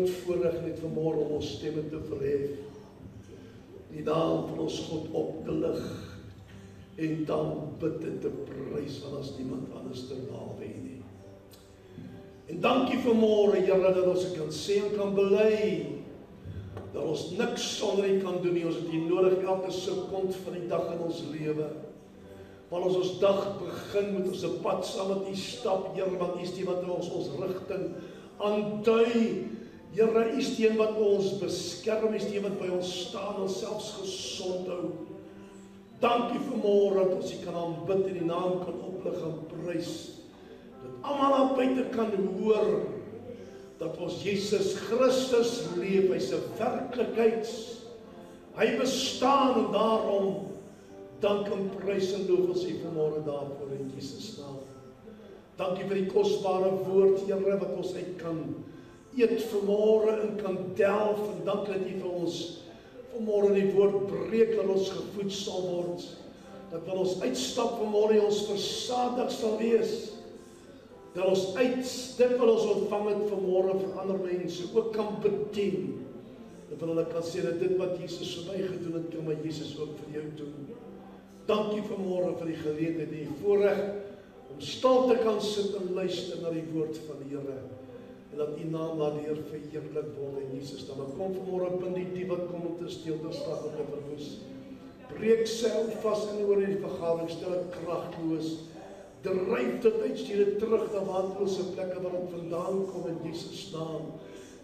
groot voorreg net vanmôre om ons stemme te verhef, die naam van ons God op te lig en dan bid en te prys, want as niemand anders ter nawe nie. En dankie vanmôre, Here, dat ons kan sê en kan bely dat ons niks sonder U kan doen nie. Ons het U nodig elke sekond van die dag in ons lewe. Want ons dag begin met ons 'n pad saam met U stap, Here, want U is die wat ons rigting aandui. Here, U is die een wat ons beskerm, U is die een wat by ons staan en selfs gesond hou. Dankie vanmôre dat ons U kan aanbid en die naam kan oplig en prys. Dat almal daar buite kan hoor dat ons Jesus Christus leef, hy's 'n werklikheid. Hy bestaan en daarom dank en prys en loof ons U vanmôre daarvoor in Jesus naam. Dankie vir die kosbare woord, Here, wat ons uit kan eet vanmôre en kan delf, en dankie dat U vir ons vanmôre die woord breek, dat ons gevoed sal word, dat wanneer ons uitstap vanmôre ons versadig sal wees, dat ons uit dit wat ons ontvang het vanmôre vir ander mense ook kan bedien, dat hulle kan sê dat dit wat Jesus vir my gedoen het, kan my Jesus ook vir jou doen. Dankie vanmôre vir die geleentheid en die voorreg om stil te kan sit en luister na die woord van die Here, en dat U naam daardeur verheerlik word in Jesus naam. Kom vanmôre bind die dief wat kom om te steel, te slag en te verwoes. Breek seil vas in oor die vergadering, stel dit kragteloos. Dryf dit uit, stuur dit terug na waterlose plekke waar dit vandaan kom in Jesus naam.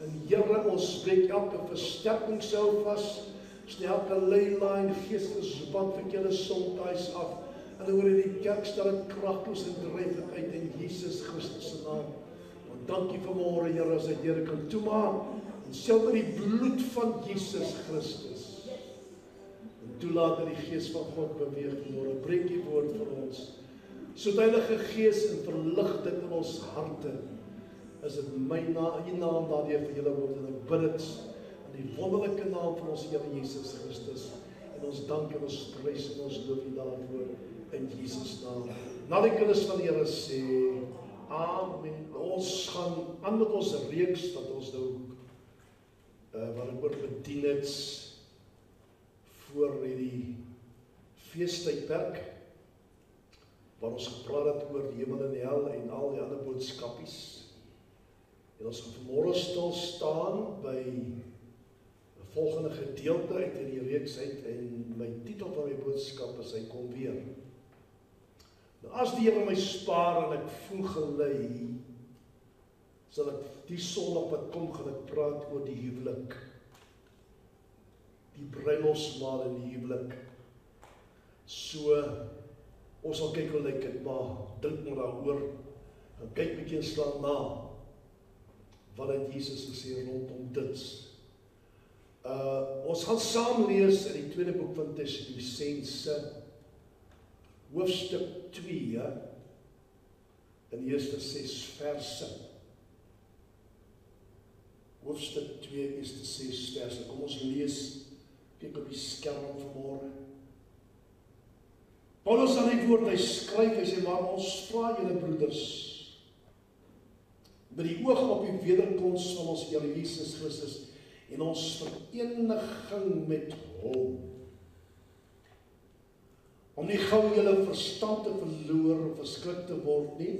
En Here, ons spreek elke versterking seil vas, sny elke leyline, geestesband, verkeerde sontuis af, en oor die kerk stel dit kragteloos en dryf dit uit in Jesus Christus se naam. Want dankie vanmôre, Here, as dit Here kan toemaak, en self met die bloed van Jesus Christus. En toelaat dat die Gees van God beweeg vanmôre. Breek die woord vir ons. So Heilige Gees, en verlig dit in ons harte. Is dit my naam, U naam daardeur vir julle word, en ek bid dit in die wonderlike naam van ons Here Jesus Christus. En ons dank en ons prys en ons loof U daarvoor in Jesus naam. Na die kinders van die Here sê, Amen. Ons gaan aan met ons reeks wat ons nou wat ek oor bedien het voor hierdie feestydperk, waar ons gepraat het oor die hemel en die hel en al die ander boodskapies. En ons gaan vanmôre stil staan by die volgende gedeelte uit in die reeks uit, en my titel van my boodskap is Hy kom weer. Nou as die Here my spaar en ek voel gelei, sal ek die Sondag wat kom gaan ek praat oor die huwelik. Die bruilofsmaal en die huwelik. So, ons sal kyk hoe lyk dit, maar dink maar daaroor, en kyk bietjie en slaan na, wat het Jesus gesê rondom dit. Ons gaan saam lees in die tweede boek van Tessalonisense, hoofstuk 2, in die eerste 6 verse. Hoofstuk 2, eerste 6 verse. Kom ons lees, kyk op die skerm vanmôre. Paulus aan die woord, hy skryf, hy sê, maar ons vra julle broeders, met die oog op die wederkoms van ons Here Jesus Christus, en ons vereniging met Hom, om nie gou julle verstand te verloor of verskrik te word nie,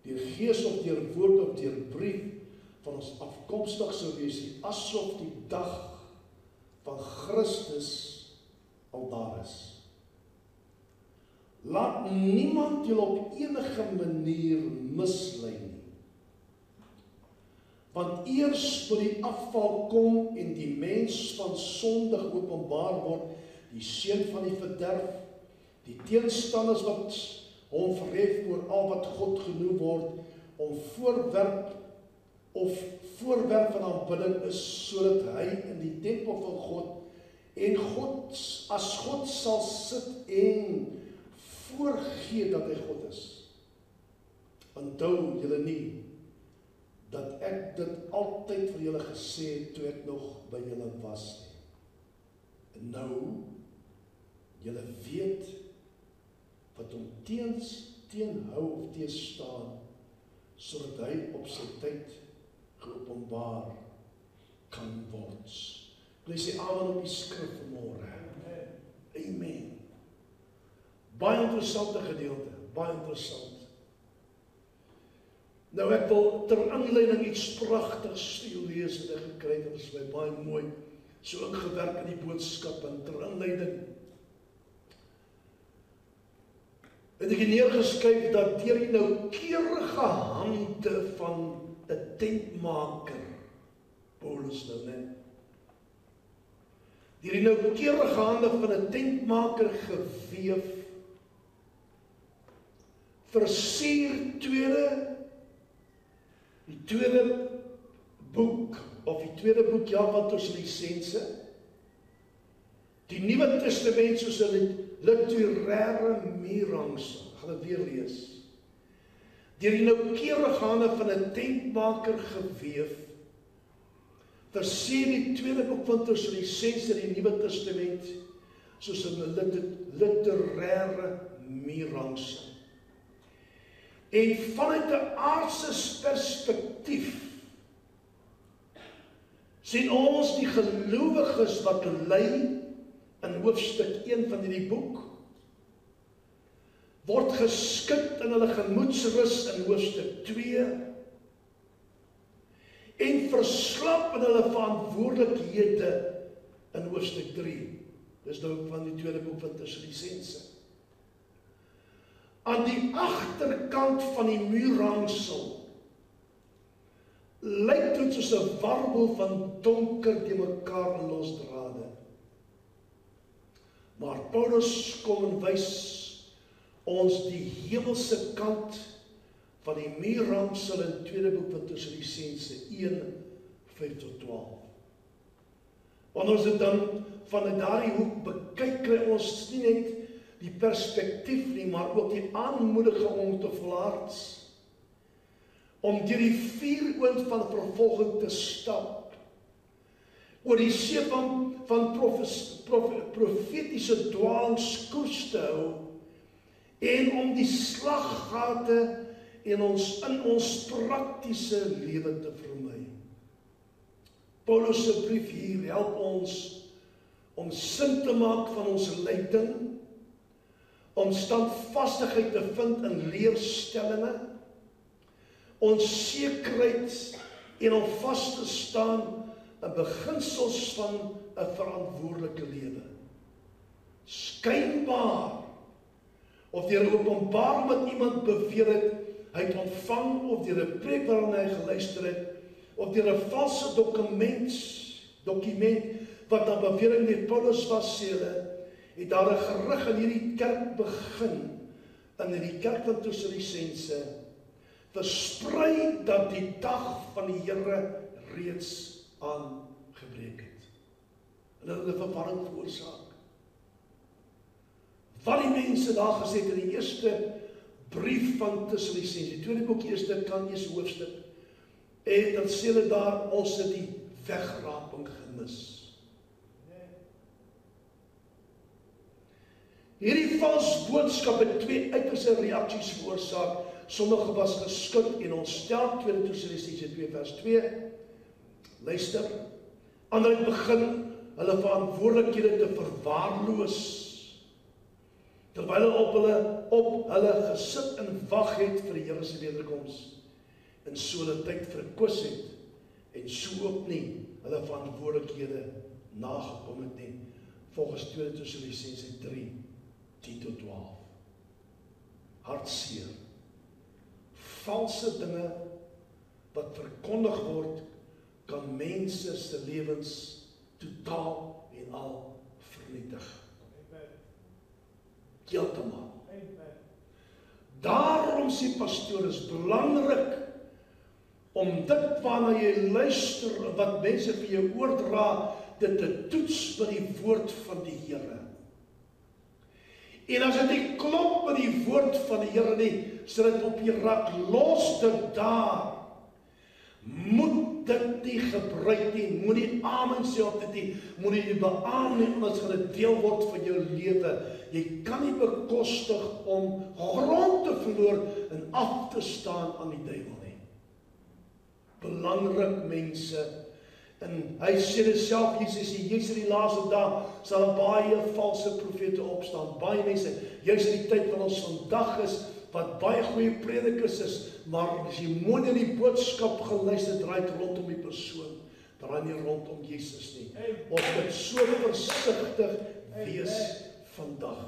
deur gees of deur woord of deur brief van ons afkomstig sou wees, asof die dag van Christus al daar is. Laat niemand julle op enige manier mislei nie. Want eers moet die afval kom en die mens van sondig openbaar word, die seun van die verderf, die teenstanders wat hom verhef oor al wat God genoem word, om voorwerp van aanbidding is, sodat hy in die tempel van God, en as God sal sit en voorgee dat hy God is. Onthou julle nie, dat ek dit altyd vir julle gesê het, toe ek nog by julle was nie. En nou, julle weet, wat hom teenhou of teenstaan, sodat hy op sy tyd geopenbaar kan word. Wil jy sê amen op die skrif vanmôre? Amen. Baie interessante gedeelte, baie interessant. Nou ek wil ter inleiding iets pragtigs vir jou lees wat ek gekry het, dit is my baie mooi, so ingewerk in die boodskap, en ter inleiding het ek neergeskryf dat deur die noukeurige hande van 'n tentmaker, Paulus nou net, deur die noukeurige hande van 'n tentmaker geweef, versier die tweede boek, of die tweede boek van Tessalonisense, die Nuwe Testament soos 'n literaire muurrangsel, ek gaan dit weer lees, deur die noukeurige hande van 'n tentmaker geweef, versier die tweede boek van Tessalonisense, die Nuwe Testament, soos 'n literaire muurrangsel. En vanuit 'n aardse perspektief sien ons die gelowiges wat lei in hoofstuk 1 van hierdie boek, word geskik in hulle gemoedsrus in hoofstuk 2 en verslap in hulle verantwoordelikhede in hoofstuk 3. Dis nou van die tweede boek van Tessalonisense. Aan die agterkant van die muurrangsel lyk dit soos 'n warboel van donker te mekaar losdrade. Maar Paulus kom en wys ons die hemelse kant van die muurrangsel in tweede boek van Tessalonisense 1:5-12. Wanneer ons dit dan van daardie hoek bekyk, kry ons nie net die perspektief nie, maar ook die aanmoediging om te volhard, om deur die vuuroond van vervolging te stap, oor die see van profetiese dwaalings koers te hou, en om die slaggate in ons praktiese lewe te vermy. Paulus se brief hier help ons om sin te maak van ons lyding, om standvastigheid te vind in leerstellinge, ons sekerheid en om vas te staan in beginsels van 'n verantwoordelike lewe. Skynbaar, of deur openbaar wat iemand beweer het, hy het ontvang, of deur 'n preek waarna hy geluister het, of deur 'n valse dokument wat dan bewering deur Paulus was, sê hulle, het daar 'n gerug in hierdie kerk begin, in die kerk van Tessalonisense, versprei dat die dag van die Here reeds aangebreek het. En dit het 'n verwarring veroorsaak. Wat die mense daar gesê het in die eerste brief van Tessalonisense, die tweede boek, eerste hoofstuk, en dan sê hulle daar, ons het die wegraping gemis. Hierdie vals boodskap het twee uiterste reaksies veroorsaak. Sommige was geskik en ontstel, 2 Tessalonisense 2:2. Luister, ander het begin hulle verantwoordelikhede te verwaarloos, terwyl hulle op hulle gesit en wag het vir die Here se wederkoms, en so hulle tyd verkwis het, en so ook nie hulle verantwoordelikhede nagekom het nie, volgens 2 Tessalonisense 3:10-12. Hartseer. Valse dinge wat verkondig word, kan mense se lewens totaal en al vernietig. Heeltemal. Daarom sê pastoor, is belangrik om dit waarna jy luister, wat mense vir jou oordra, dit te toets met die woord van die Here. En as dit nie klop met die woord van die Here nie, sal dit op jou raak, los dit daar. Moet dit nie gebruik nie, moet nie amen sê op dit nie, moet nie beaam nie, anders gaan dit deel word van jou lewe. Jy kan nie bekostig om grond te verloor en af te staan aan die duiwel nie. Belangrik mense, En hy sê dit self, Jesus in die laaste dag sal baie valse profete opstaan, baie mense, juist in die tyd wat ons vandag is, wat baie goeie predikers is, maar as jy mooi in die boodskap geluister, draai het rondom die persoon, draai nie rondom Jesus nie. Ons moet so versigtig wees vandag.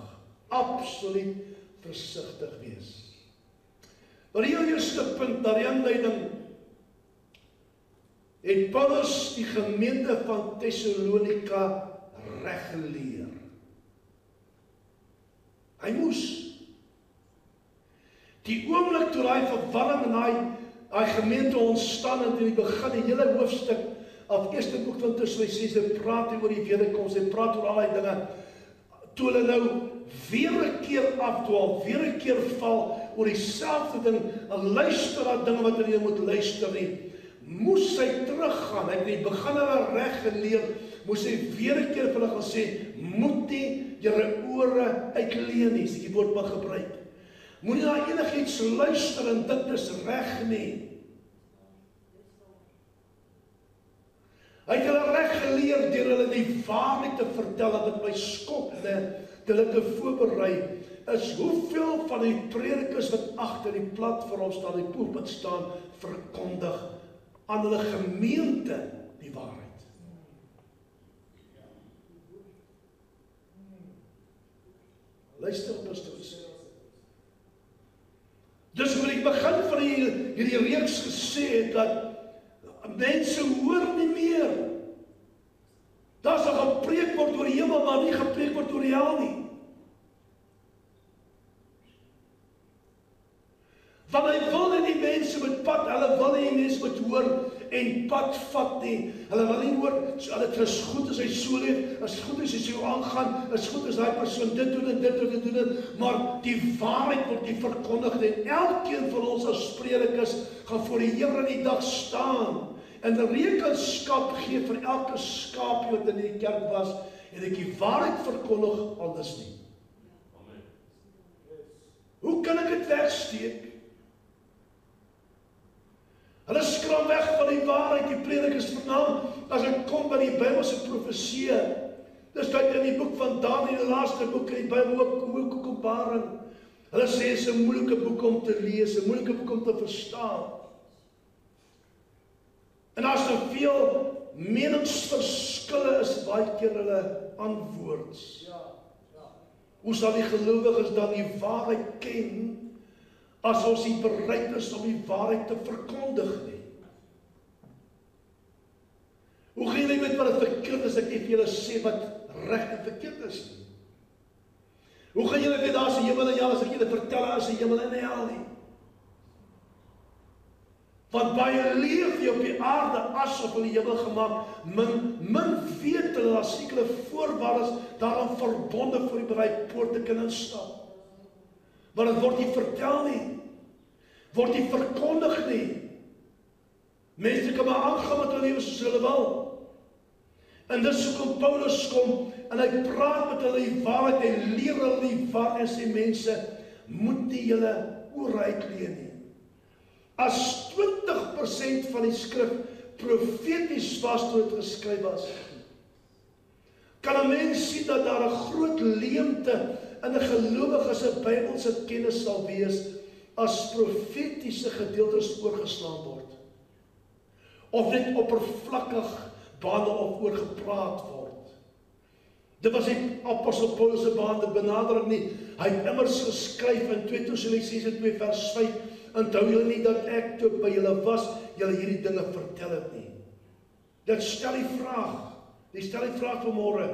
Absoluut versigtig wees. Maar die eerste punt, na die aanleiding, het Paulus die gemeente van Thessalonika reggeleer. Hy moes. Die oomblik toe hy verwarring en hy gemeente ontstaan en in die begin, die hele hoofstuk, of eerste boek van Thessalonisense, hy praat oor die wederkoms, hy praat oor al die dinge, toe hulle nou weer 'n keer afdwaal, weer 'n keer val, oor dieselfde ding, en luister na dinge wat hulle moet luister nie, moes hy teruggaan, hy het die begin hulle reg geleer, moes hy weer 'n keer vir hulle gesê, moet nie julle ore uitleen nie, as ek die woord mag gebruik. Moenie na enigiets luister en dit is reg nie. Hy het hulle reg geleer deur hulle die waarheid te vertel, dat dit my skok, dat hulle te voorberei is, hoeveel van die predikers wat agter die platform staan, die pulpit staan, verkondig aan hulle gemeente die waarheid. Luister op ons. Dus wat ek begin van hierdie reeks gesê het, dat mense hoor nie meer. Daar sal gepreek word oor die hemel, maar nie gepreek word oor die hel nie. Want hy wil nie die mense met pad, hulle wil nie die mense met hoor en pad vat nie. Hulle wil nie hoor, dit is goed as hy so leef, is goed as hy so aangaan, is goed as hy persoon dit doen en dit doen en dit doen, maar die waarheid word nie verkondig en elkeen van ons as predikers gaan voor die Here in die dag staan en rekenskap gee vir elke skaapie wat in die kerk was en ek die waarheid verkondig, anders nie. Amen. Hoe kan ek dit wegsteek? Hulle skram weg van die waarheid, die predikers vernaam, as ek kom by die Bybelse profeseë. Dis uit in die boek van Daniël, die laaste boek in die Bybel, ook Openbaring. Hulle sê, is 'n moeilike boek om te lees, 'n moeilike boek om te verstaan. En as daar veel meningsverskille is, baie keer hulle antwoords. Hoe sal die gelowiges dan die waarheid ken, as ons nie bereid is om die waarheid te verkondig nie? Hoe gaan julle weet wat het verkeerd is, ek nie vir julle sê wat reg en verkeerd is nie? Hoe gaan julle weet, daar is 'n hemel en hel, as ek julle vertel, daar is 'n hemel en 'n hel nie? Want baie leef jy op die aarde asof hulle die hemel gemaak, min weet hulle, daar sekere voorwaardes daaraan verbonde vir die bereid poort te kan instap. Maar dit word nie vertel nie, word nie verkondig nie. Mense kan maar aangaan met hulle lewe soos hulle wil. En dis hoekom Paulus kom, en hy praat met hulle die waarheid, hy leer hulle die waarheid, en sê mense, moet nie julle ore uitleen nie. As 20% van die skrif profeties was toe dit geskryf was, kan 'n mens sien dat daar 'n groot leemte in 'n gelowige se Bybelse kennis sal wees as profetiese gedeeltes oorgeslaan word. Of net oppervlakkig bane of oor gepraat word. Dit was nie apostel Paulus se benadering nie. Hy het immers geskryf in 2 Tessalonisense 2 vers 5, onthou julle nie dat ek toe by julle was, julle hierdie dinge vertel het nie. Dit stel die vraag, vanmôre,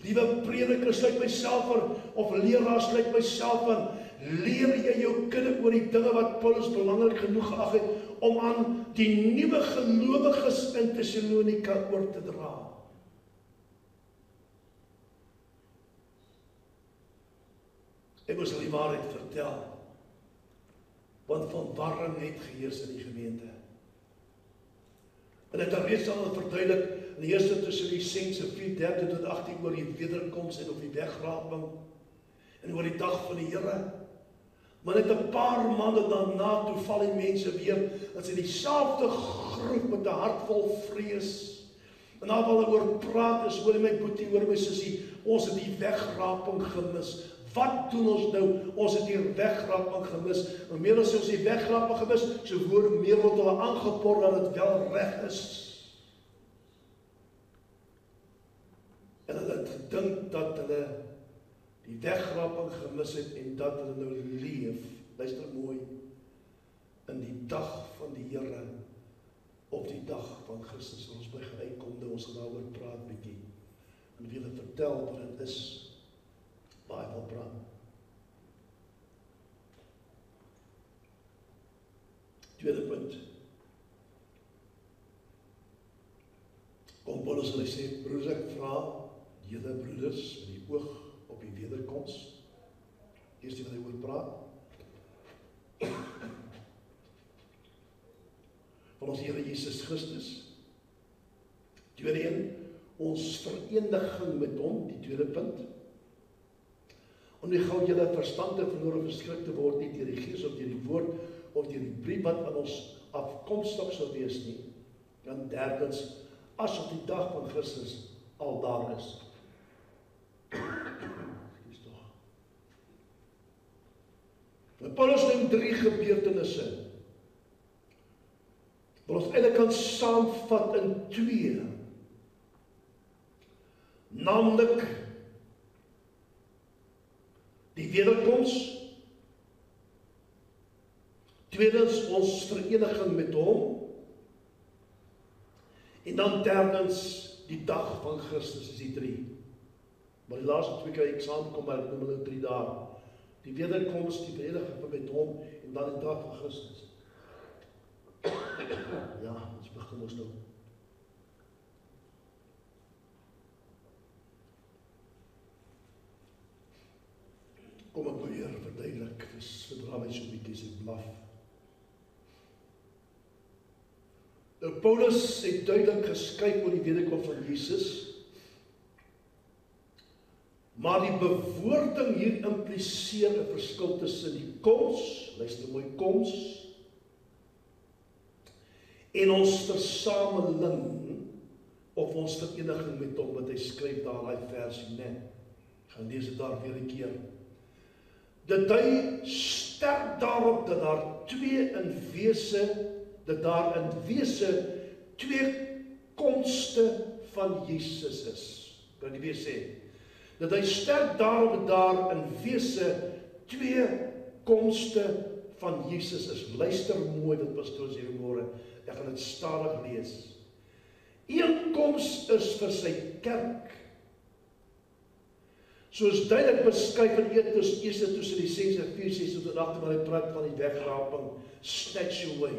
liewe prediker, sluit myself aan, of leraar, sluit myself aan, leer jy jou kinders oor die dinge wat Paulus belangrik genoeg geag het, om aan die nuwe gelowiges in Thessalonika oor te dra. Ek moes hulle die waarheid vertel, want verwarring het geheers in die gemeente. En dit het reeds al verduidelik in die eerste Tessalonisense 4:13 tot 18 oor die wederkoms en op die wegraping en oor die dag van die Here. Maar net 'n paar maande daarna toe val die mense weer as in dieselfde groep met 'n hart vol vrees En daar wil oor praat is, hoor my boetie, hoor my sussie, ons het die wegraping gemis. Wat doen ons nou? Ons het die wegraping gemis. En meer as ons die wegraping gemis, so meer word hulle aangepoor dat het wel reg is. En hulle het gedink dat hulle die wegraping gemis het en dat hulle nou leef, luister mooi, in die dag van die Here, op die dag van Christus, ons by uitkom, nou ons gaan daaroor praat bietjie, en wie hulle vertel wat het is, waar hy wil praat. Tweede punt. Kom Paulus en hy sê, broers, ek vra julle broeders met die oog op die wederkoms. Eerst wat hy oor praat. Van ons Here Jesus Christus. Tweede een, ons vereniging met hom, die tweede punt. Om nie gauw julle verstand te verloor of verskrik te word, nie deur die Gees of deur die woord, of deur die brief wat aan ons afkomstig sal wees nie. En derdens, as op die dag van Christus al daar is. Paulus neem 3 gebeurtenisse, wat ons eintlik kan saamvat in 2. Naamlik die wederkoms, tweedens ons vereniging met hom, en dan derdens die dag van Christus, is die 3. Maar die laaste 2 keer ek saamkom, maar ek noem hulle 3 dae. Die wederkoms, die vereniging met hom, en dan die dag van Christus. Ja, ons begin ons nou. Kom ek weer verduidelik, verdra my so bietjie as ek blaf. Nou, Paulus het duidelik geskryf oor die wederkoms van Jesus, maar die bewoording hier impliseer 'n verskil tussen die koms, luister mooi, koms, en ons versameling, of ons vereniging met hom, wat hy skryf daar in die versie, nee. Ek gaan lees dit daar weer 'n keer. Dat hy sterk daarop dat daar twee komste van Jesus is. Kan jy weer sê? Dat hy sterk daarop dat daar in wese 2 komste van Jesus is. Luister mooi wat pastoor sê vanmôre. Ek gaan dit stadig lees. Een koms is vir sy kerk. Soos duidelik beskryf in 1 Tessalonisense 4:6-8, waar hy praat van die wegraping, snatch away.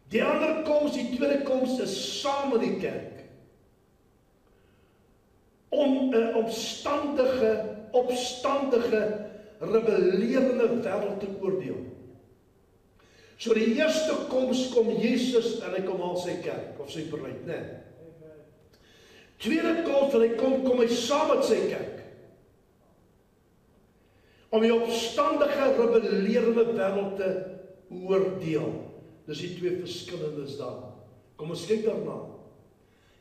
Die ander koms, die tweede koms, is saam met die kerk. Om 'n opstandige, rebellerende wêreld te oordeel. So die eerste koms kom Jesus en hy kom al sy kerk, of sy bruid, né? Tweede koms, en hy kom hy saam met sy kerk. Om die opstandige, rebellerende wêreld te oordeel. Dis die 2 verskillendes daar. Kom ons kyk daarna.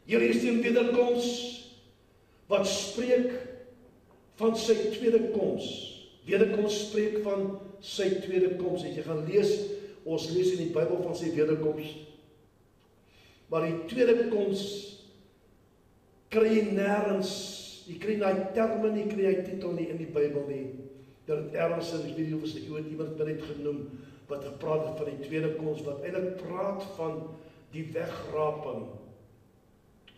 Hier is die wederkoms, wat spreek van sy tweede koms. Wederkoms spreek van sy tweede koms. As jy gaan lees, ons lees in die Bybel van sy wederkoms. Maar die tweede koms kry jy nêrens, jy kry daai terme nie, kry jy titel nie in die Bybel nie. Dat het ergens in, ek weet nie of sy iemand het genoem, wat gepraat het van die tweede koms, wat eintlik praat van die wegraping,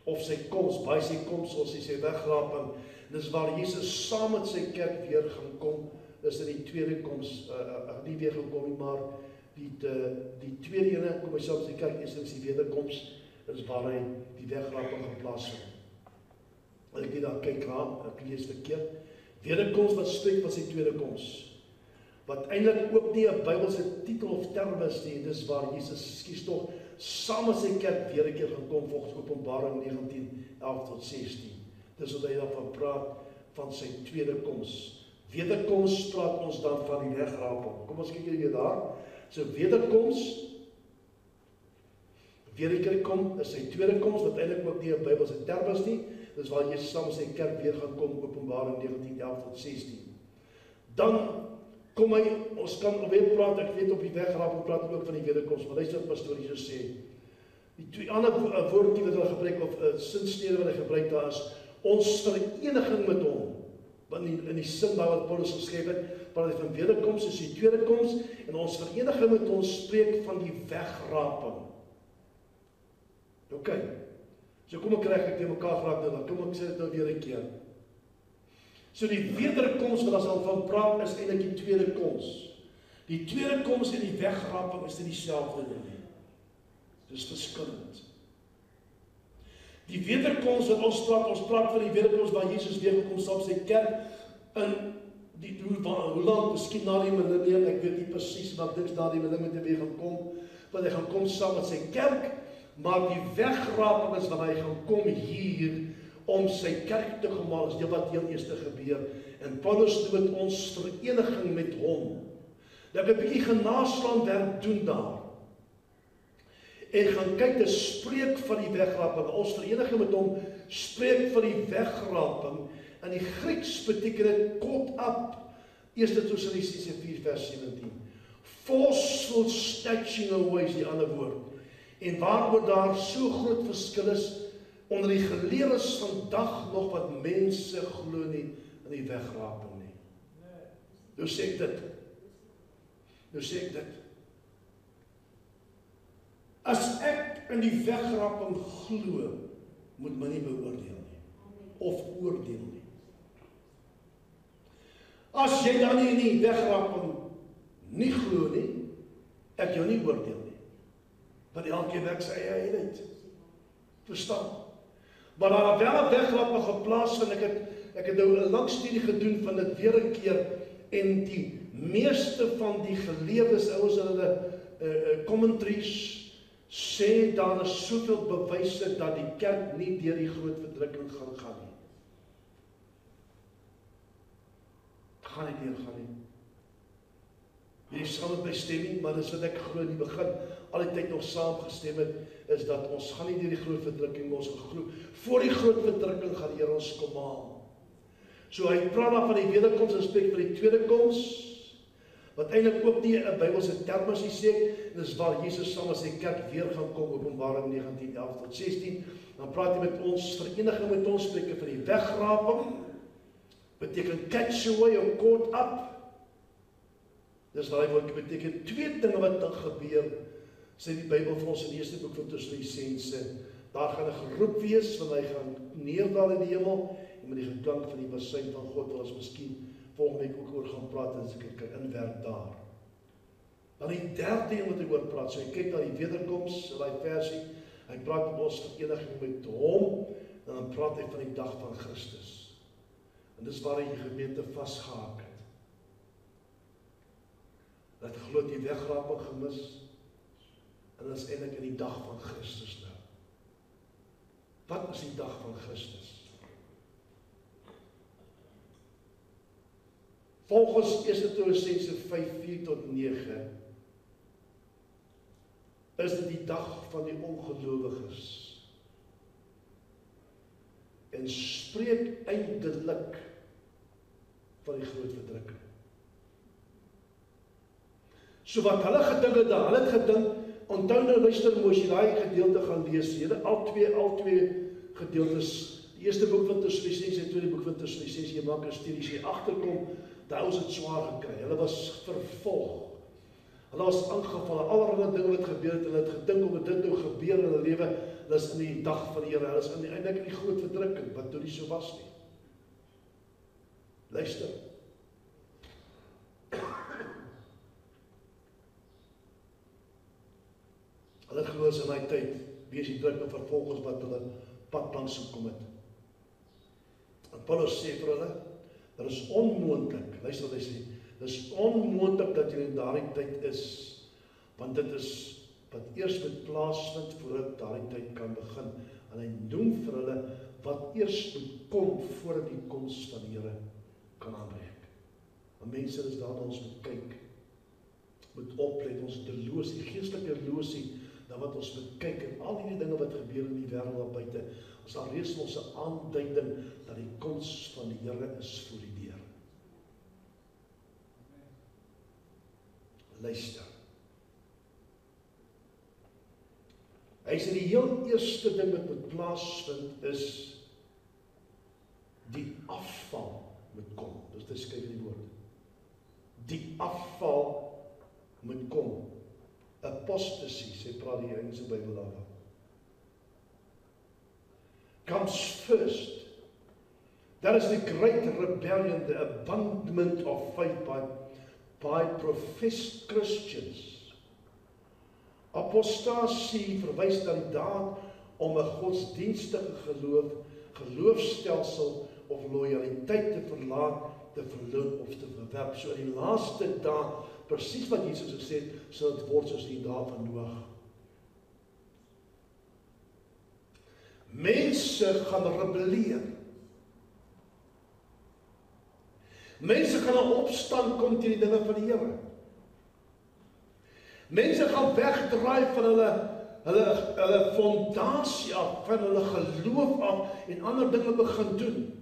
of sy koms, by sy koms, ons sê sy wegraping, dis waar Jesus saam met sy kerk weer gaan kom, is in die tweede koms, nie weer gekom nie, maar die tweede ene, kom hy saam met sy kerk, is die wederkoms, is waar hy die wegraping geplaas het. En ek weet daar, kyk raam, ek lees verkeerd, wederkoms wat spreek van sy tweede koms, wat eintlik ook nie 'n Bybelse titel of term is nie, dis waar Jesus skies tog saam met sy kerk weer 'n keer gaan kom, volgens Openbaring 19:11-16. Dis wat hy daarvan praat, van sy tweede koms. Wederkoms praat ons dan van die wegraping. Kom ons kyk weer daar. So wederkoms weer 'n keer kom, is sy tweede koms, wat eintlik ook nie 'n Bybelse term is nie. Dis waar Jesus saam met sy kerk weer gaan kom, Openbaring 19:11 tot 16. Dan kom hy, ons kan alweer praat, ek weet op die wegraap, praat ook van die wederkoms, maar luister wat pastoor Jesus sê. Die twee ander woordjie wat hulle gebruik, of sinsnede wat hy gebruik daar is, ons vereniging met hom. Want in die sin daar wat Paulus geskryf het, praat hy van wederkoms, is die tweede koms, en ons vereniging met ons spreek van die wegraping. Ok, so kom ek krijg ek die mekaar geraak nou, dan kom ek sê dit nou weer 'n keer. So die wederkoms wat ons al van praat, is eintlik die tweede koms. Die tweede koms en die wegraping is dit dieselfde nie. Dis verskillend. Die wederkoms wat ons praat van die wederkoms waar Jesus weer gekom saam sy kerk in die hoe lank, miskien na die millennium, ek weet nie presies wat dit na die millennium te weer gaan kom, want hy gaan kom saam met sy kerk, maar die wegraping is wanneer hy gaan kom hier om sy kerk te gemaak, is dit wat heel eers te gebeur. En Paulus doen met ons vereniging met hom. Dat ek 'n bietjie genaslaan werk doen daar. En gaan kyk, dit spreek van die wegraping. Ons vereniging met hom spreek van die wegraping. In die Grieks beteken dit caught up. 1 Tessalonisense 4 vers 17. Forceful snatching away is die ander woord. En waaroor daar so groot verskil is onder die geleerdes vandag nog wat mense glo nie in die wegraping nie. Nou sê ek dit. As ek in die wegraping glo, moet my nie beoordeel nie. Of oordeel nie. As jy dan nie in die wegraping nie glo nie, ek jou nie oordeel nie. Want elkeen werk sy eie eenheid. Verstaan? Maar daar wel 'n wegraping geplaas en ek het nou 'n lang studie gedoen van dit weer 'n keer en die meeste van die geleerdes ouers hulle commentaries sê daar is soveel bewyse dat die kerk nie deur die groot verdrukking gaan nie. Gaan nie deur nie. Jy sal met my stem nie, maar dis wat ek glo in die begin al die tyd nog saamgestem het, is dat ons gaan nie deur die groot verdrukking, ons geglo. Voor die groot verdrukking gaan die Here ons kom haal. So hy praat dan van die wederkoms en spreek van die tweede koms, wat eintlik ook nie 'n Bybelse term is, sê, dis waar Jesus saam met sy kerk weer gaan kom, Openbaring 19:11 tot 16, dan praat hy met ons, vereniging met ons, spreek van die wegraping, beteken catch away of caught up. Dis daai woord beteken twee dinge wat dan gebeur, sê die Bybel vir ons in die eerste boek van Tessalonisense. Daar gaan 'n geroep wees, want hy gaan neerdal in die hemel, en met die geklank van die basuin van God, wat ons miskien volgende week ook oor gaan praat, en as ek kan inwerk daar. Dan die derde ding wat hy oor praat, so hy kyk na die wederkoms, in die versie, hy praat met ons vereniging met hom, en dan praat hy van die dag van Christus. En dis waar hy die gemeente vastgehaak het. Dat glo die wegraping gemis, en dat is eintlik in die dag van Christus nou. Wat is die dag van Christus? Volgens 1 Tessalonisense 5:4 tot 9 is dit die dag van die ongelowiges. En spreek eintlik van die groot verdrukking. So wat hulle gedink het, hulle het gedink, onthou nou luister mooi, as jy daai gedeelte gaan lees, julle al twee gedeeltes, die eerste boek van Tessalonisense, die tweede boek van Tessalonisense, jy maak 'n studie, as jy agterkom, daai ouens het swaar gekry, hulle was vervolg, hulle was aangeval, allerlei dinge wat gebeur het, hulle het gedink om dit nou gebeur in hulle lewe, hulle is in die dag van die Here, hulle is eintlik in die groot verdrukking, wat toe nie so was nie. Luister. Hulle glo in daai tyd, wie is die druk en vervolgens wat hulle pad langs gekom het. En Paulus sê vir hulle, dit is onmoontlik, luister wat hy sê, dit is onmoontlik dat jy in daardie tyd is, want dit is wat eers moet plaasvind voordat daardie tyd kan begin. En hy noem vir hulle wat eers moet kom voordat die koms van die Here kan aanbreek. En mense is daarna ons moet kyk, moet oplet, ons delosie, geestelike delosie na wat ons moet kyk en al die dinge wat gebeur in die wêreld daar buite. Ons sal reeds ons 'n aanduiding dat die koms van die Here is voor die deur. Luister. Hy sê die heel eerste ding wat moet plaasvind is die afval moet kom. Dus dit skryf in die woord. Die afval moet kom. Apostasy, sê praat die Engelse Bybel daarvan. Comes first. That is the great rebellion, the abandonment of faith by professed Christians. Apostasie verwys na die daad om 'n godsdienstige geloofstelsel of lojaliteit te verlaat, te verloon of te verwerp. So in die laaste dae, presies wat Jesus gesê het, sal dit word soos die dae van Noag. Mense gaan rebelleer. Mense gaan in opstand kom teen die dinge van die Here. Mense gaan wegdraai van hulle fondasie af, van hulle geloof af en ander dinge begin doen.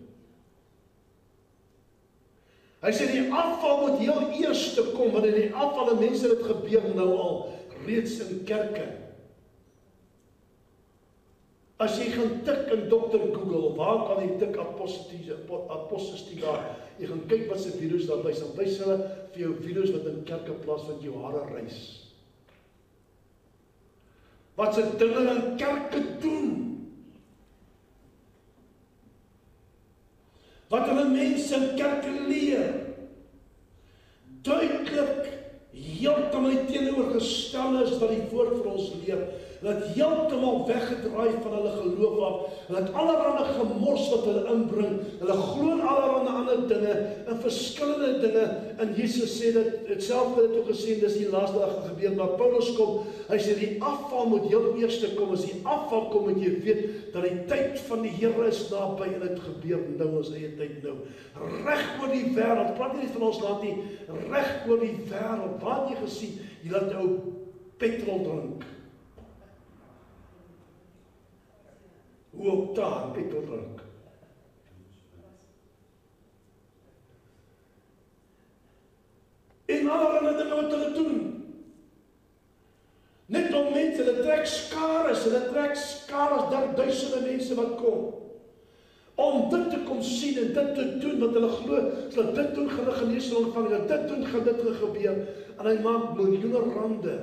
Hy sê die afval moet heel eerste kom, want in die afval en mense dit gebeur nou al reeds in kerke. As jy gaan tik in Dr. Google, waar kan jy tik apostastie daar? Jy gaan kyk wat se virus daar wys, dan wys hulle vir jou virus wat in kerke plaasvind, jou hare rys. Wat se dinge in kerke doen. Wat hulle mense in kerke leer. Duidelik heeltemal die teenoorgestelde is wat die woord vir ons leer. Hulle het heeltemal weggedraai van hulle geloof af. Hulle het allerhande gemors wat hulle inbring. Hulle glo in allerhande ander dinge, in verskillende dinge. En Jesus sê dit, hetselfde het ook gesê, dis die laaste dag gebeur, maar Paulus kom, hy sê die afval moet heel eerste kom. As die afval kom, moet jy weet dat die tyd van die Here is naby en dit gebeur nou, ons eie tyd nou. Reg oor die wêreld, praat nie van ons land nie, reg oor die wêreld. Wat jy gesien, jy laat ou petrol drink. Hoe ook daar petrol drink. En allerhande dinge wat hulle doen. Net om mense, hulle trek skares, daar duisende mense wat kom. Om dit te kom sien en dit te doen wat hulle glo, as hulle dit doen, gaan hulle genesing ontvang, as dit doen, gaan dit gebeur. En hy maak miljoene rande.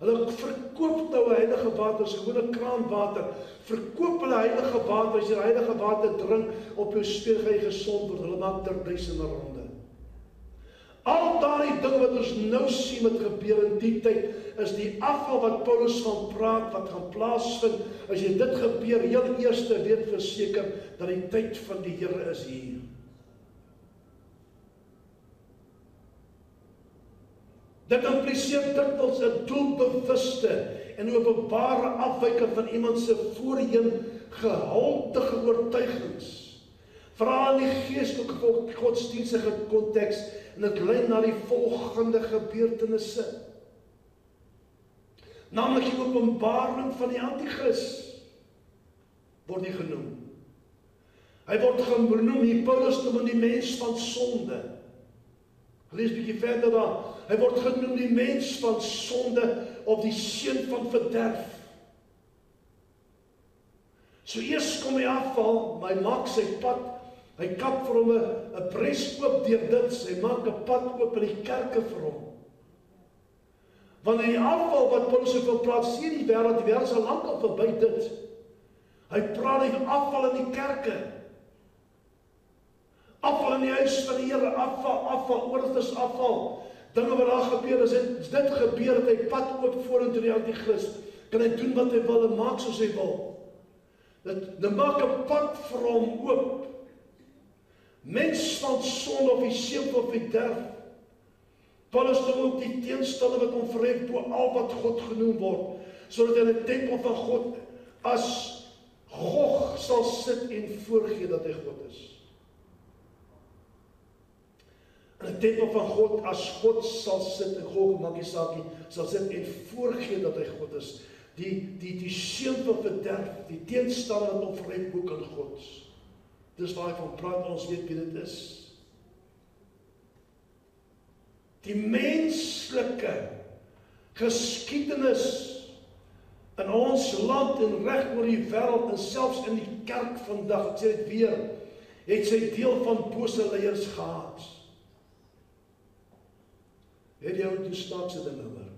Hulle verkoop nou heilige water, as gewone kraanwater, verkoop hulle heilige water, as jy heilige water drink, op jou speel gaan jy gesond word, hulle maak duisende rande. Al daardie ding wat ons nou sien wat gebeur in die tyd, is die afval wat Paulus van praat, wat gaan plaasvind. As jy dit gebeur, heel eerste weet verseker, dat die tyd van die Here is hier. Dit impliseer dikwels 'n doelbewuste en openbare afwyking van iemand se voorheen gehaltige oortuigings. Veral in die geestelike godsdienstige konteks, en dit lei na die volgende gebeurtenisse. Naamlik die openbaring van die Antichrist word hy genoem. Hy word genoem, die Paulus noem die mens van sonde. Lees bietjie verder daar. Hy word genoem die mens van sonde of die seun van verderf. So eers kom hy afval, maar hy maak sy pad. Hy kap vir hom 'n pres oop deur dit. Hy maak 'n pad oop in die kerke vir hom. Want in die afval wat Paulus wil praat, sien die wêreld is al lank al verby dit. Hy praat oor afval in die kerke. Afval in die huis van die Here, afval, oortes afval. Dinge wat daar gebeur, as dit gebeur, dat hy pad oop vorentoe die Antichrist, kan hy doen wat hy wil en maak soos hy wil. Dit maak 'n pad vir hom oop. Mens van sonde of die seun van verderf. Paulus noem ook die teenstander wat hom verhef bo al wat God genoem word, sodat hy in die tempel van God as Gog sal sit en voorgee dat hy God is. In die tempel van God as God sal sit en Gog, maak nie saak nie, sal sit en voorgee dat hy God is. die seun van verderf, die teenstander wat opgered boek aan God. Dis waar hy van praat, ons weet wie dit is. Die menslike geskiedenis in ons land en reg oor die wêreld en selfs in die kerk vandag, ek sê dit weer, het sy deel van bose leiers gehad. Het jy ook die snaakse dinge hoor?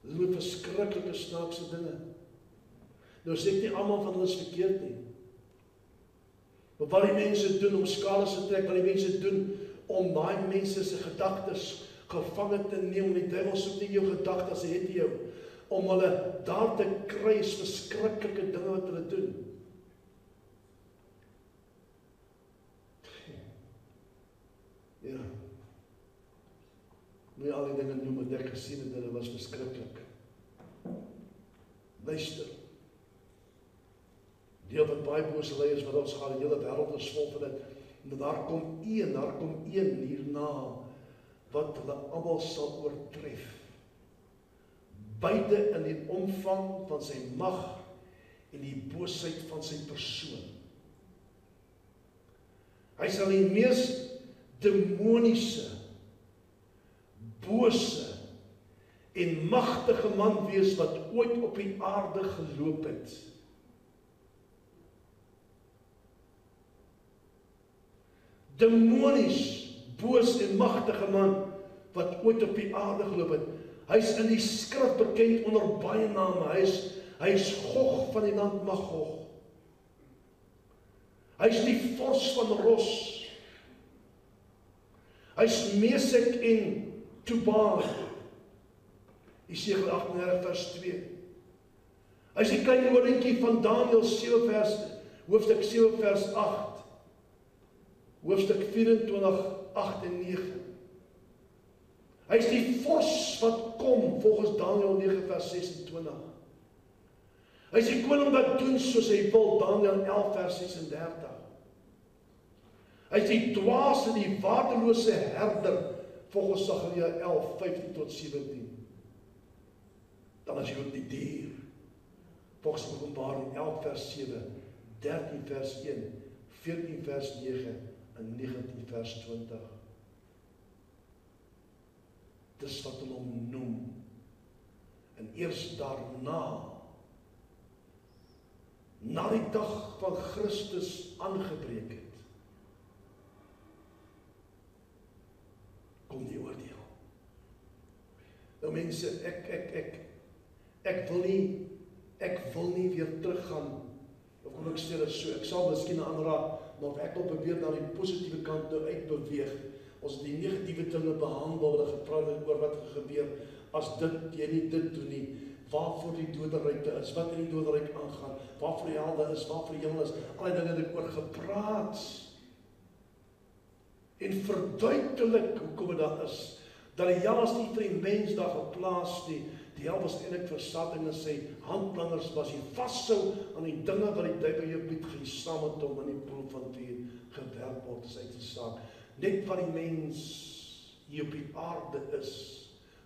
Dit is verskriklike snaakse dinge. Nou sê ek nie almal van hulle is verkeerd nie. Maar wat die mense doen om skade te trek, wat die mense doen om daai mense se gedagtes gevange te neem, die duiwel soek nie jou gedagtes, hy het jou, om hulle daar te kry, is verskriklike dinge wat hulle doen. Ja. Moet jy al die dinge noem wat ek gesien het, dit was verskriklik. Luister. Deel van baie bose leiers wat ons gaan, die hele wêreld is vol van dit. En daar kom een hierna, wat hulle almal sal oortref. Beide in die omvang van sy mag en die boosheid van sy persoon. Hy sal die mees demoniese, bose en magtige man wees wat ooit op die aarde geloop het. Demonies, boos en magtige man wat ooit op die aarde geloop het. Hy is in die skrif bekend onder baie name. Hy is Gog van die land Magog. Hy is die vors van Ros. Hy is Mesek en Tubal. Jesegiel 38 vers 2. Hy is die klein hoorntjie van Daniël 7 vers, hoofstuk 7 vers 8. Hoofstuk 24, 8 en 9. Hy is die vors wat kom, volgens Daniël 9 vers 26. Hy is die koning wat doen soos hy wil, Daniël 11 vers 36. Hy is die dwaas en die waardelose herder, volgens Sagaria 11, 15 tot 17. Dan is hy ook die dier, volgens Openbaring 11 vers 7, 13 vers 1, 14 vers 9 en 19 vers 20. Dis wat hulle hom noem. En eers daarna, na die dag van Christus aangebreek het, kom die oordeel. Nou mense, ek wil nie weer teruggaan, of kom ek stel dit so, ek sal miskien 'n ander raad, maar ek wil probeer na die positiewe kant nou uitbeweeg. Ons het die negatiewe dinge behandel, wat gepraat het oor wat gebeur, as jy nie dit doen nie, waarvoor die doderyke is, wat in die doderyk aangaan, waarvoor die helde is, waarvoor die hemel is, al die dinge het ek oor gepraat. En verduidelik hoekom dit daar is, dat die hel is nie vir die mens daar geplaas nie, die hel was eintlik vir Satan en sy handlangers, was hy vashou aan die dinge wat die duiwel jou bied, gaan saam met hom in die poel van vuur gewerp word, is uit die saak. Net wat die mens hier op die aarde is,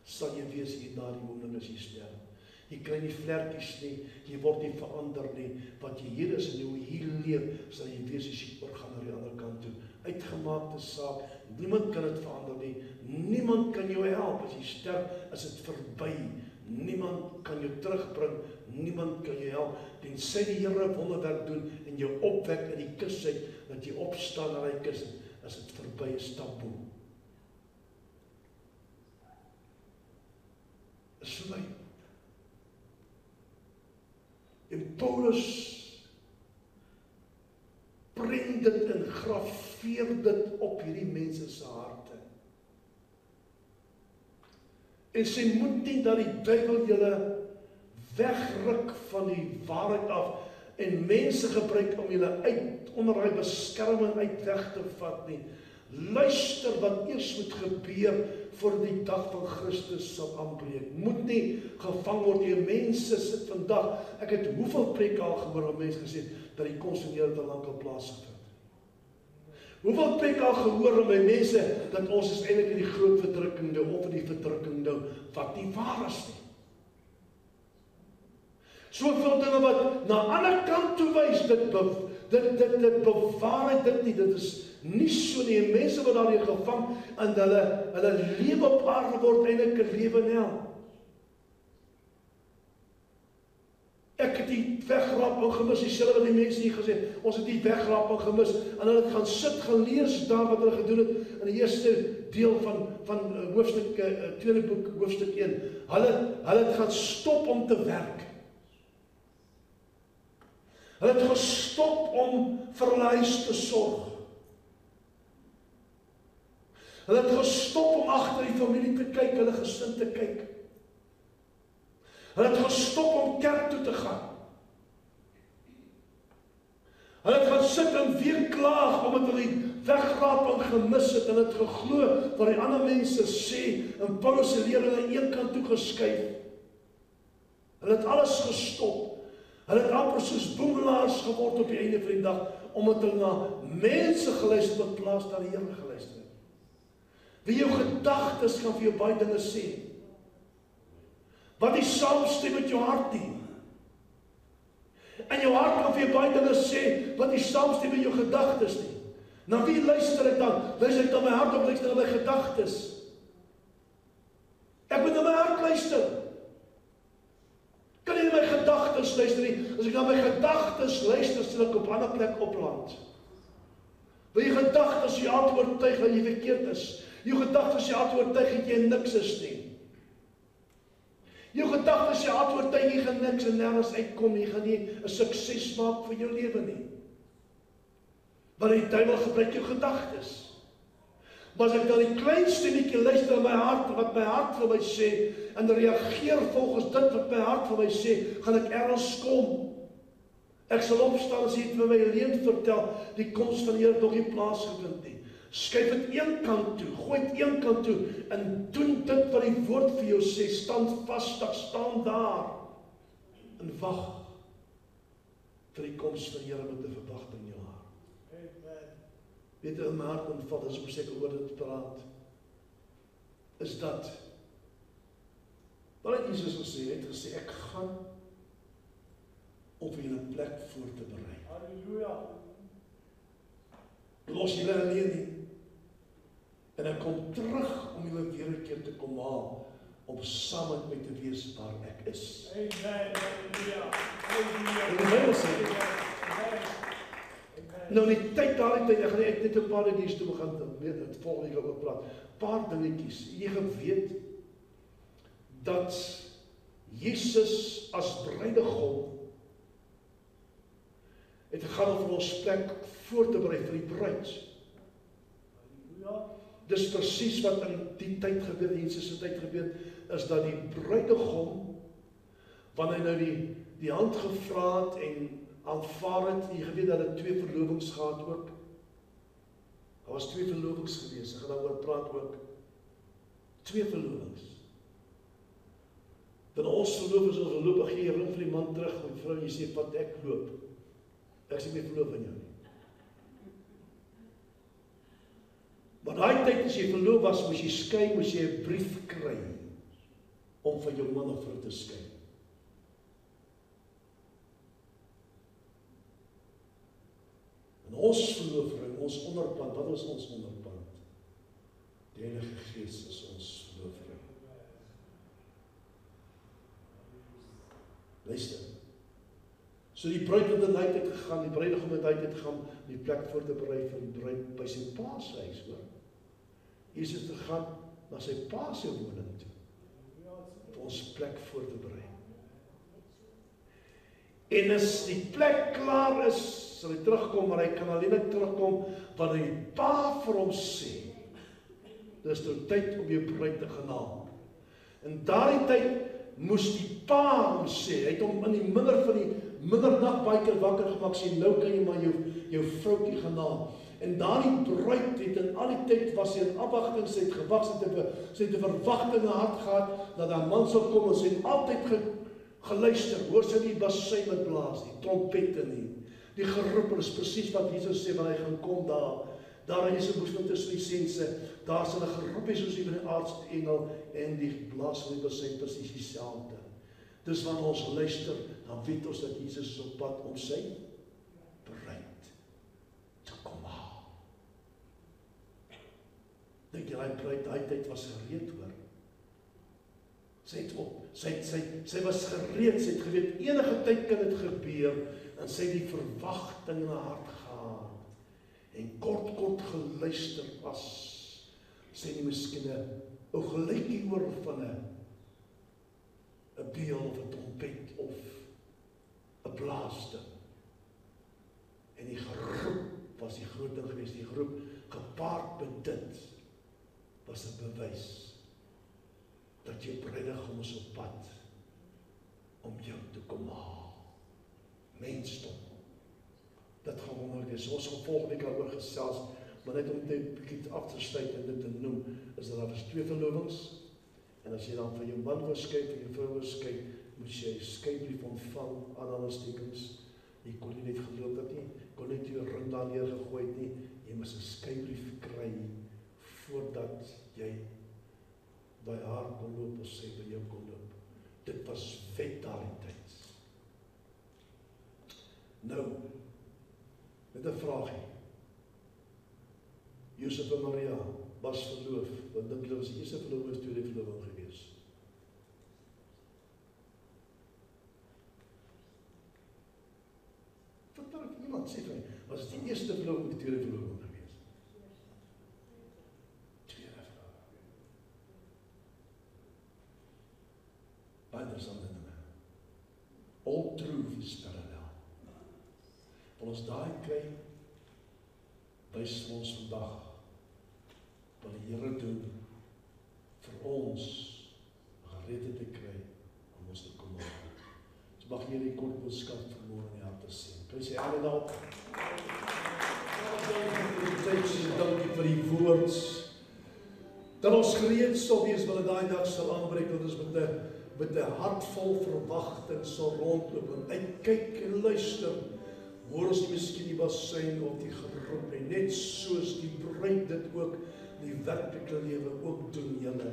sal jy wees hier na die oomblik as jy sterf. Jy kry nie vlekkies nie, jy word nie verander nie. Wat jy hier is en hoe jy hier leef, sal jy wees as jy oorgaan na die ander kant toe. Uitgemaakte saak, niemand kan dit verander nie. Niemand kan jou help. As jy sterf, is dit verby. Niemand kan jou terugbring, niemand kan jou help. Tensy die Here 'n wonderwerk doen en jou opwek in die kus uit, dat jy opstaan na die kus, is dit verby, is taboe. Is verby. En Paulus bring dit en grafeer dit op hierdie mense se harte. En sy moet nie dat die duiwel julle wegruk van die waarheid af en mense gebruik om julle uit onder hy beskerming uit weg te vat nie. Luister wat eers moet gebeur voor die dag van Christus sal aanbreek. Moet nie gevang word deur mense sit vandag. Ek het hoeveel preke al gehoor waar mense gesê dat die koms van die Here te lank al plaasgevind. Hoeveel preke al gehoor by mense dat ons is eintlik in die groot verdrukking nou of in die verdrukking nou wat nie waar is nie. Soveel dinge wat na ander kant toe wys, dit bewaar dit nie, dit is nie so nie. Mense wat daarin gevang, en hulle lewe op aarde word eintlik 'n lewe in hel. Ek het die wegraping gemis, dieselfde wat die mense hier gesê, ons het die wegraping gemis, en hulle het gaan sit, gaan lees daar wat hulle gedoen het, in die eerste deel van hoofstuk, tweede boek, hoofstuk 1, hulle het gaan stop om te werk. Hulle het gestop om vir hulle huis te sorg. Hulle het gestop om agter die familie te kyk, hulle gesin te kyk. Hulle het gestop om kerk toe te gaan. Hulle het gaan sit en weer klaag, omdat hulle die wegraping gemis het, en het geglo wat die ander mense sê, en Paulus se leer hulle een kant toe geskuif. Hulle het alles gestop. Hulle het amper soos boemelaars geword op die einde van die dag, omdat hulle na mense geluister het in plaas na die Here geluister het. Wie jou gedagtes gaan vir jou baie dinge sê, wat nie saamstem met jou hart nie. En jou hart kan vir jou baie dinge sê, wat nie saamstem met jou gedagtes nie. Na wie luister ek dan? Luister ek na my hart of luister ek na my gedagtes? Ek moet na my hart luister. Kan nie na my gedagtes luister nie. As ek na my gedagtes luister, sal ek op 'n ander plek opland. Wil jy gedagtes jy oortuig dat jy verkeerd is? Jou gedagtes jy oortuig dat jy niks is nie. Jou gedagtes jy oortuig jy gaan niks en nergens uitkom, jy gaan nie 'n sukses maak vir jou lewe nie. Maar die duiwel gebruik jou gedagtes. Maar as ek dan die klein stemmetjie luister na my hart, wat my hart vir my sê, en reageer volgens dit wat my hart vir my sê, gaan ek ergens kom. Ek sal opstaan as jy het vir my leuen vertel, die koms van die Here nog nie plaasgevind nie. Skuif dit een kant toe, gooi dit een kant toe, en doen dit wat die woord vir jou sê, staan vastig, staan daar, en wag vir die koms van die Here met 'n verwagting in jou hart. Weet jy, in my hart inval, as ek seker oor dit praat, is dat, wat het Jesus gesê? Hy het gesê, ek gaan om vir julle 'n plek voor te berei. Halleluja. Los julle alleen nie. En ek kom terug om julle weer 'n keer te kom haal, om saam met my te wees waar ek is. Amen. Halleluja. Halleluja. Nou die tyd, daardie tyd, ek net 'n paar dingetjies toe begin te weet, het volgende keer oor praat. Paar dingetjies. Jy geweet dat Jesus as bruidegom het gegaan om vir ons plek voor te berei vir die bruid. Dis presies wat in die tyd gebeur, in Jesus se tyd gebeur, is dat die bruidegom, wanneer hy nou die hand gevra het en aanvaar het, jy geweet dat het 2 verlovings gehad ook. Daar was 2 verlovings gewees, ek gaan daaroor praat ook. 2 verlovings. Dan ons verloof is ons verloop, ek gee ring vir die man terug, my vrou, jy sê, wat ek loop. Ek sê, my verloof aan jou nie. Maar daai tyd as jy verloof was, moes jy skei, moes jy 'n brief kry, om van jou man of vrou te skei. En ons verloofring, ons onderpand, wat is ons onderpand? Die Heilige Gees is ons verloofring. Luister. So die bruid het in die tyd gegaan, die bruidegom het in die tyd gegaan, die plek voor te berei vir die bruid by sy pa se huis, hoor. Jesus het gegaan na sy pa se woning toe, vir ons plek voor te berei. En as die plek klaar is, sal hy terugkom, maar hy kan alleen terugkom, wanneer die pa vir hom sê, dis nou tyd om jou bruid te gaan haal. En daardie tyd moes die pa hom sê, hy het hom in die middernag baie keer wakker gemaak, sê, nou kan jy maar jou vroukie gaan haal. En daardie bruid het in al die tyd was sy in afwagting, sy het gewag, sy het 'n verwagting in haar hart gehad, dat haar man sal kom, en sy het altyd geluister, hoor sy die bassyne blaas, die trompette nie, die geroep, is presies wat Jesus sê, wanneer hy gaan kom daar is 'n boesem tussen die sense, daar sal 'n geroep wees soos die van die aardse engel, en die blaas van die bassyn presies dieselfde. Dis wanneer ons luister, dan weet ons dat Jesus is op pad om sy bruid te kom haal. Dink jy, die bruid daai tyd was gereed, hoor. Sy was gereed, sy het geweet, enige tyd kan dit gebeur, en sy het die verwagting in haar hart gehad, en kort geluister as, sy nie miskien 'n ooglykie oor van 'n beel of 'n trompet of 'n blaasding. En die geroep was die groot ding geweest, die geroep gepaard met dit was 'n bewys dat jou bruidegom is op pad om jou te kom haal. Mensdom. Dit gaan wonderlik wees. Ons gaan volgende week daaroor gesels, maar net om dit bietjie af te sluit en dit te noem, is dat daar was 2 verlovings, en as jy dan van jou man wil skei, van jou vrou wil skei, moet jy 'n skeibrief ontvang, aanhalingstekens. Jy kon nie net geloop het nie, kon net jou ring daar neergegooi het nie, jy moes 'n skeibrief kry, voordat jy by haar kon loop, of sy by jou kon loop. Dit was wet daardie tyd. Nou, met 'n vraagie. Josef en Maria was verloof, want dit was die eerste verloving of tweede verloving gewees. Vertel ek iemand sê vir my, was dit die eerste verloving of die tweede verloving gewees? Tweede verloving. Baie interessante dinge. All truth is parallel. Wil ons daai kry, wys ons vandag wat die Here doen vir ons gereedheid te kry om ons te kom haal. So mag hierdie kort boodskap vanmôre in die harte sien. Prys die Here daarop. Dankie vir die woord. Dat ons gereed sal wees wanneer daai dag sal aanbreek, dat ons met 'n hart vol verwagting sal rondloop en uitkyk en luister. Hoor ons nie miskien die basyn of die geroep nie, net soos die bruid dit ook in die werklike lewe ook doen, Here.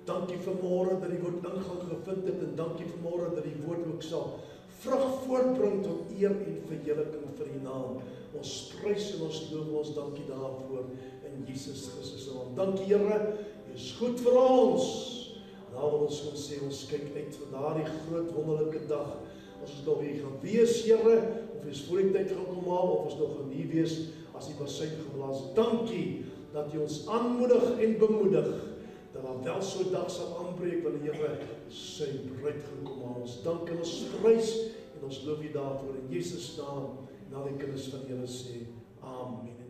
Dankie vanmôre dat die woord ingang gevind het, en dankie vanmôre dat die woord ook sal vrug voortbring tot eer en verheerliking vir U naam. Ons prys en ons loof, ons dankie daarvoor in Jesus Christus se naam. Dankie Here, U is goed vir ons. Nou wil ons kon sê, ons kyk uit vir daardie groot wonderlike dag. Ons is nog hier gaan wees, Here, of ons voor die tyd gaan kom haal, of ons nog gaan hier wees as die basyn geblaas. Dankie dat U ons aanmoedig en bemoedig, dat daar wel so 'n dag sal aanbreek wanneer Here sy bruid gaan kom haal. Ons dank en ons prys en ons loof U daarvoor in Jesus naam. En al die kinders van Here sê, amen.